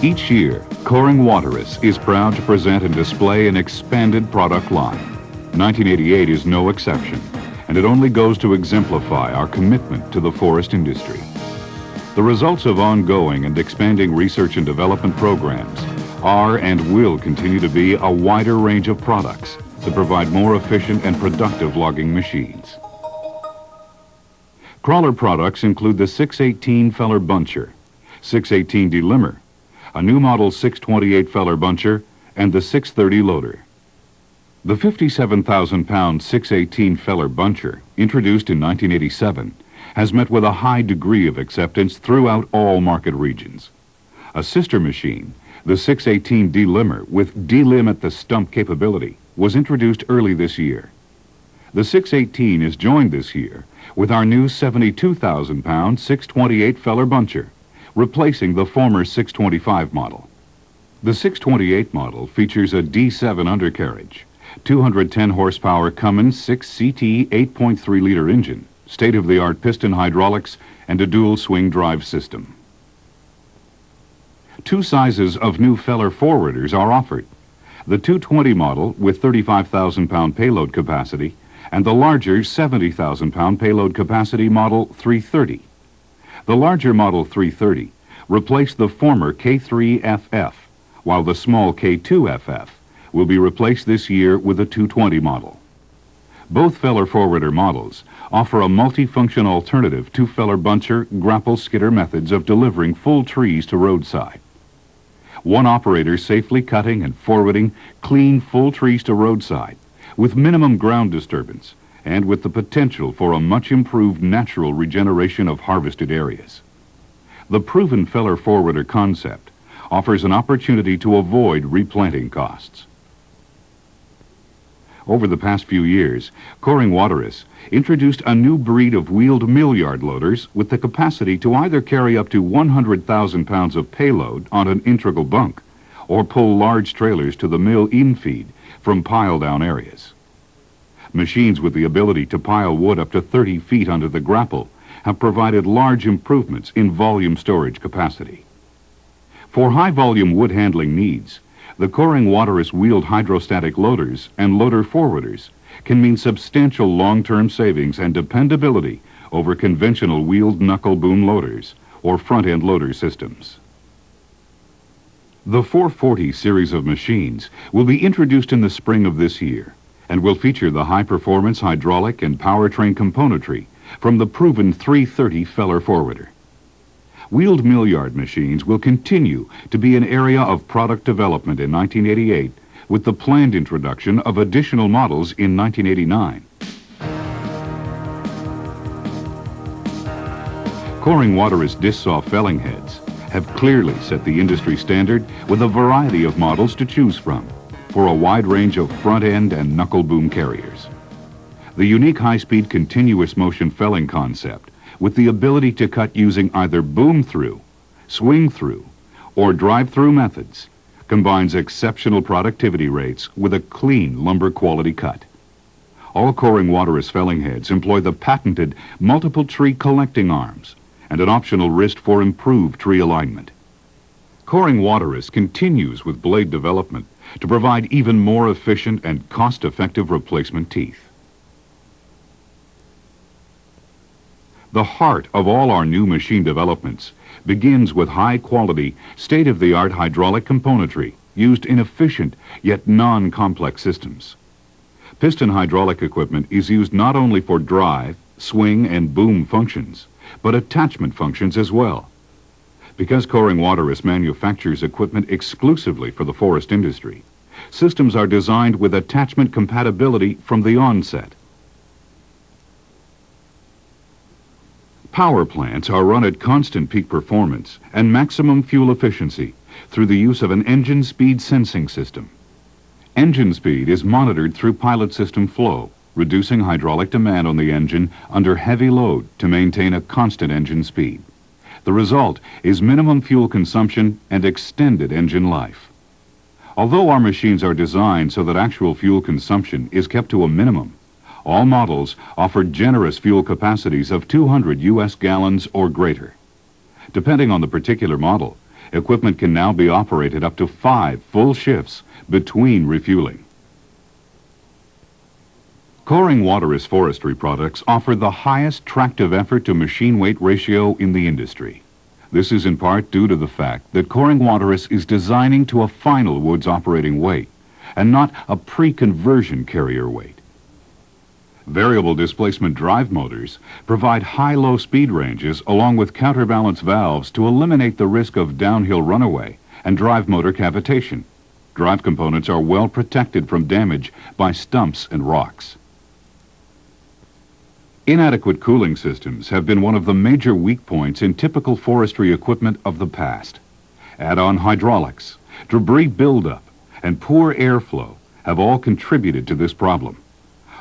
Each year, Koehring Waterous is proud to present and display an expanded product line. 1988 is no exception, and it only goes to exemplify our commitment to the forest industry. The results of ongoing and expanding research and development programs are and will continue to be a wider range of products that provide more efficient and productive logging machines. Crawler products include the 618 feller buncher, 618 delimber, a new model 628 feller buncher, and the 630 loader. The 57,000-pound 618 feller buncher, introduced in 1987, has met with a high degree of acceptance throughout all market regions. A sister machine, the 618 delimber with delim at the stump capability, was introduced early this year. The 618 is joined this year with our new 72,000-pound 628 feller buncher, replacing the former 625 model. The 628 model features a D7 undercarriage, 210 horsepower Cummins 6CT 8.3-liter engine, state-of-the-art piston hydraulics, and a dual swing drive system. Two sizes of new feller forwarders are offered: the 220 model with 35,000-pound payload capacity and the larger 70,000-pound payload capacity model 330. The larger model 330 replaced the former K3FF, while the small K2FF will be replaced this year with a 220 model. Both feller forwarder models offer a multifunction alternative to feller buncher, grapple skidder methods of delivering full trees to roadside. One operator safely cutting and forwarding clean full trees to roadside with minimum ground disturbance and with the potential for a much improved natural regeneration of harvested areas. The proven feller forwarder concept offers an opportunity to avoid replanting costs. Over the past few years, Koehring Waterous introduced a new breed of wheeled millyard loaders with the capacity to either carry up to 100,000 pounds of payload on an integral bunk or pull large trailers to the mill infeed from pile-down areas. Machines with the ability to pile wood up to 30 feet under the grapple have provided large improvements in volume storage capacity. For high-volume wood handling needs, the Koehring Waterous wheeled hydrostatic loaders and loader forwarders can mean substantial long-term savings and dependability over conventional wheeled knuckle boom loaders or front-end loader systems. The 440 series of machines will be introduced in the spring of this year and will feature the high-performance hydraulic and powertrain componentry from the proven 330 feller forwarder. Wheeled millyard machines will continue to be an area of product development in 1988 with the planned introduction of additional models in 1989. Koehring Waterous disc saw felling heads have clearly set the industry standard with a variety of models to choose from for a wide range of front-end and knuckle boom carriers. The unique high-speed continuous motion felling concept with the ability to cut using either boom-through, swing-through, or drive-through methods combines exceptional productivity rates with a clean lumber quality cut. All Koehring Waterous felling heads employ the patented multiple tree collecting arms and an optional wrist for improved tree alignment. Koehring Waterous continues with blade development to provide even more efficient and cost-effective replacement teeth. The heart of all our new machine developments begins with high-quality, state-of-the-art hydraulic componentry used in efficient yet non-complex systems. Piston hydraulic equipment is used not only for drive, swing, and boom functions, but attachment functions as well. Because Koehring Waterous manufactures equipment exclusively for the forest industry, systems are designed with attachment compatibility from the onset. Power plants are run at constant peak performance and maximum fuel efficiency through the use of an engine speed sensing system. Engine speed is monitored through pilot system flow, reducing hydraulic demand on the engine under heavy load to maintain a constant engine speed. The result is minimum fuel consumption and extended engine life. Although our machines are designed so that actual fuel consumption is kept to a minimum, all models offer generous fuel capacities of 200 U.S. gallons or greater. Depending on the particular model, Equipment can now be operated up to 5 full shifts between refueling. Koehring Waterous forestry products offer the highest tractive effort to machine weight ratio in the industry. This is in part due to the fact that Koehring Waterous is designing to a final woods operating weight and not a pre-conversion carrier weight. Variable displacement drive motors provide high-low speed ranges along with counterbalance valves to eliminate the risk of downhill runaway and drive motor cavitation. Drive components are well protected from damage by stumps and rocks. Inadequate cooling systems have been one of the major weak points in typical forestry equipment of the past. Add-on hydraulics, debris buildup, and poor airflow have all contributed to this problem.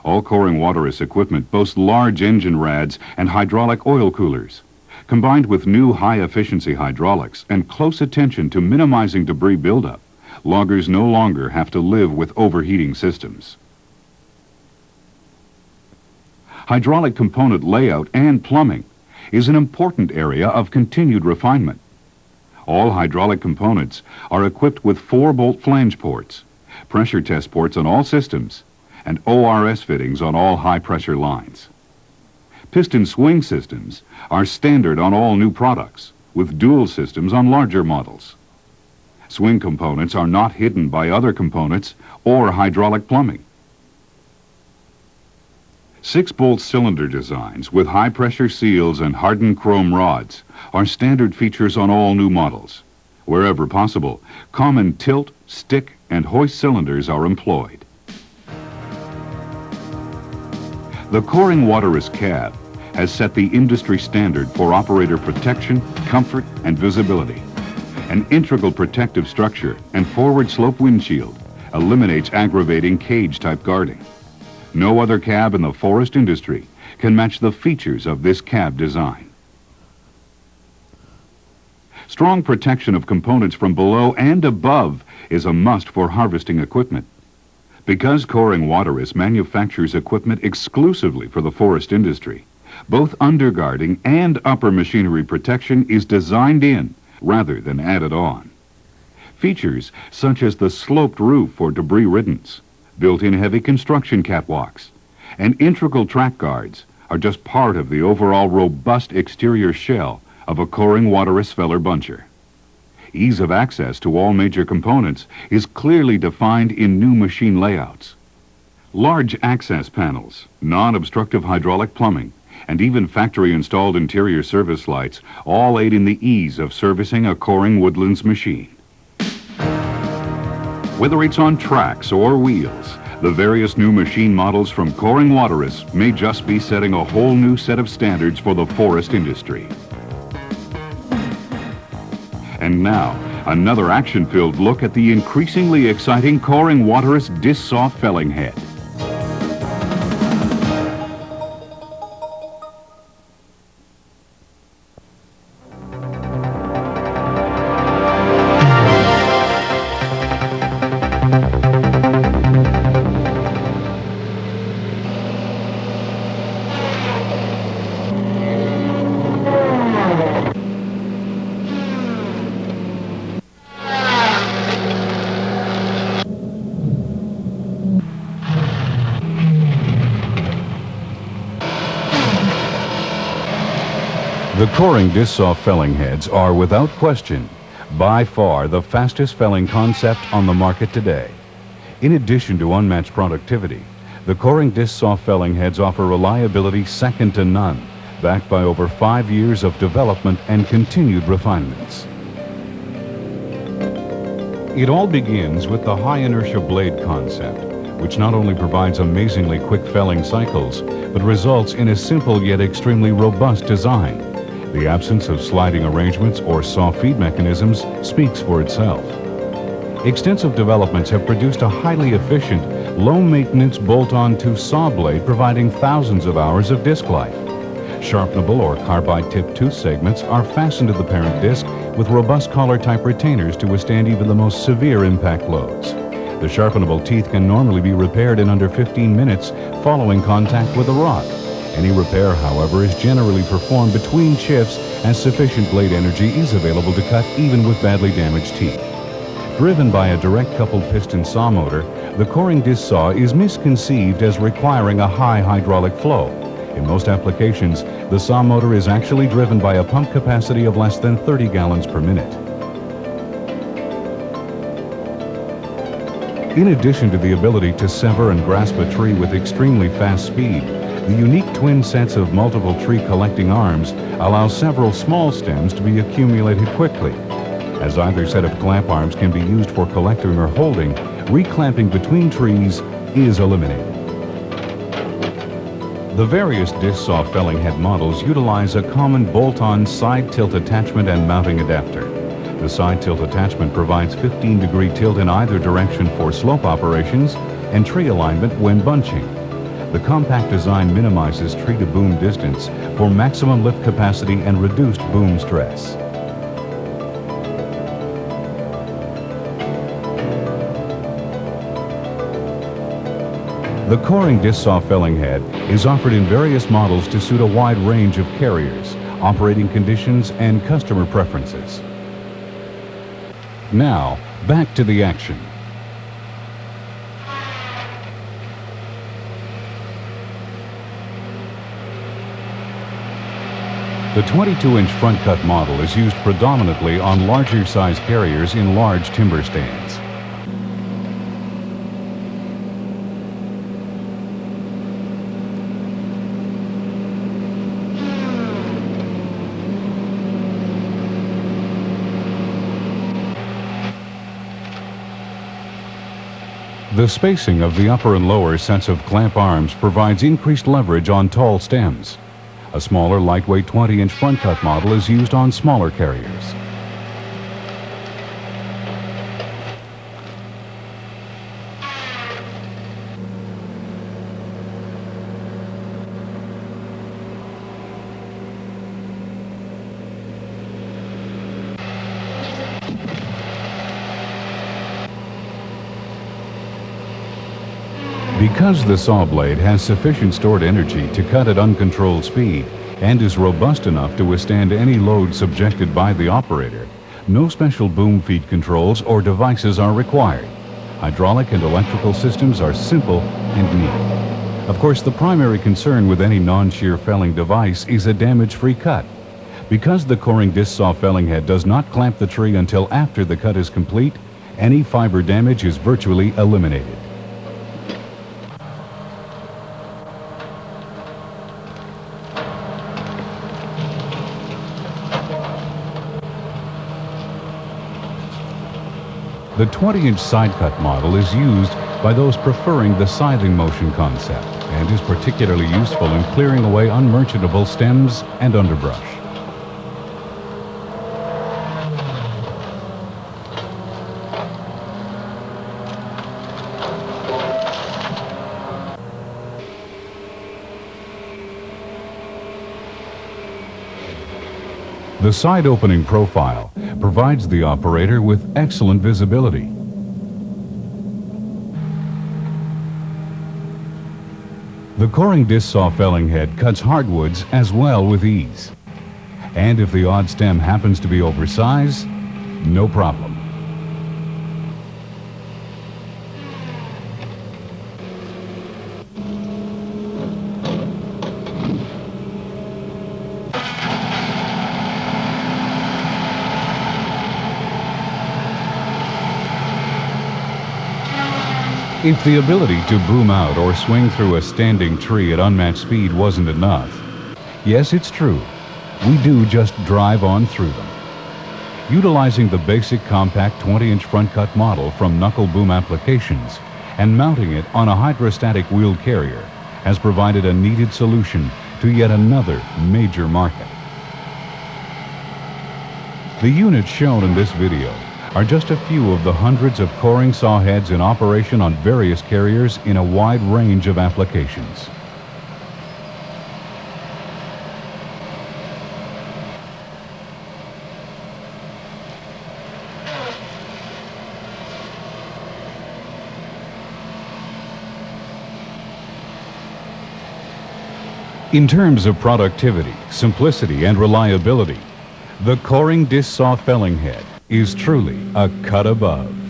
All Koehring Waterous equipment boasts large engine rads and hydraulic oil coolers. Combined with new high-efficiency hydraulics and close attention to minimizing debris buildup, loggers no longer have to live with overheating systems. Hydraulic component layout and plumbing is an important area of continued refinement. All hydraulic components are equipped with 4-bolt flange ports, pressure test ports on all systems, and ORS fittings on all high-pressure lines. Piston swing systems are standard on all new products, with dual systems on larger models. Swing components are not hidden by other components or hydraulic plumbing. 6-bolt cylinder designs with high-pressure seals and hardened chrome rods are standard features on all new models. Wherever possible, common tilt, stick, and hoist cylinders are employed. The Koehring Waterous cab has set the industry standard for operator protection, comfort, and visibility. An integral protective structure and forward slope windshield eliminates aggravating cage-type guarding. No other cab in the forest industry can match the features of this cab design. Strong protection of components from below and above is a must for harvesting equipment. Because Koehring Waterous manufactures equipment exclusively for the forest industry, both underguarding and upper machinery protection is designed in rather than added on. Features such as the sloped roof for debris riddance, built-in heavy construction catwalks, and integral track guards are just part of the overall robust exterior shell of a Koehring Waterous feller buncher. Ease of access to all major components is clearly defined in new machine layouts. Large access panels, non-obstructive hydraulic plumbing, and even factory-installed interior service lights all aid in the ease of servicing a Koehring Woodlands machine. Whether it's on tracks or wheels, the various new machine models from Koehring Waterous may just be setting a whole new set of standards for the forest industry. And now, another action-filled look at the increasingly exciting Koehring Waterous disc saw felling head. The Koehring disc saw felling heads are, without question, by far the fastest felling concept on the market today. In addition to unmatched productivity, the Koehring disc saw felling heads offer reliability second to none, backed by over 5 years of development and continued refinements. It all begins with the high inertia blade concept, which not only provides amazingly quick felling cycles, but results in a simple yet extremely robust design. The absence of sliding arrangements or saw feed mechanisms speaks for itself. Extensive developments have produced a highly efficient, low-maintenance bolt-on-to saw blade providing thousands of hours of disc life. Sharpenable or carbide-tipped tooth segments are fastened to the parent disc with robust collar-type retainers to withstand even the most severe impact loads. The sharpenable teeth can normally be repaired in under 15 minutes following contact with a rock. Any repair, however, is generally performed between shifts as sufficient blade energy is available to cut even with badly damaged teeth. Driven by a direct coupled piston saw motor, the Koehring disc saw is misconceived as requiring a high hydraulic flow. In most applications, the saw motor is actually driven by a pump capacity of less than 30 gallons per minute. In addition to the ability to sever and grasp a tree with extremely fast speed, the unique twin sets of multiple tree collecting arms allow several small stems to be accumulated quickly. As either set of clamp arms can be used for collecting or holding, reclamping between trees is eliminated. The various disc saw felling head models utilize a common bolt-on side tilt attachment and mounting adapter. The side tilt attachment provides 15-degree tilt in either direction for slope operations and tree alignment when bunching. The compact design minimizes tree-to-boom distance for maximum lift capacity and reduced boom stress. The Koehring disc saw felling head is offered in various models to suit a wide range of carriers, operating conditions, and customer preferences. Now, back to the action. The 22-inch front cut model is used predominantly on larger size carriers in large timber stands. The spacing of the upper and lower sets of clamp arms provides increased leverage on tall stems. A smaller, lightweight 20-inch front cut model is used on smaller carriers. Because the saw blade has sufficient stored energy to cut at uncontrolled speed and is robust enough to withstand any load subjected by the operator, no special boom feed controls or devices are required. Hydraulic and electrical systems are simple and neat. Of course, the primary concern with any non-shear felling device is a damage-free cut. Because the Koehring disc saw felling head does not clamp the tree until after the cut is complete, any fiber damage is virtually eliminated. The 20-inch side cut model is used by those preferring the scything motion concept and is particularly useful in clearing away unmerchantable stems and underbrush. The side opening profile provides the operator with excellent visibility. The Koehring disc saw felling head cuts hardwoods as well with ease. And if the odd stem happens to be oversized, no problem. If the ability to boom out or swing through a standing tree at unmatched speed wasn't enough, yes, it's true, we do just drive on through them. Utilizing the basic compact 20-inch front cut model from knuckle boom applications and mounting it on a hydrostatic wheeled carrier has provided a needed solution to yet another major market. The units shown in this video are just a few of the hundreds of Koehring saw heads in operation on various carriers in a wide range of applications. In terms of productivity, simplicity, and reliability, the Koehring disc saw felling head is truly a cut above.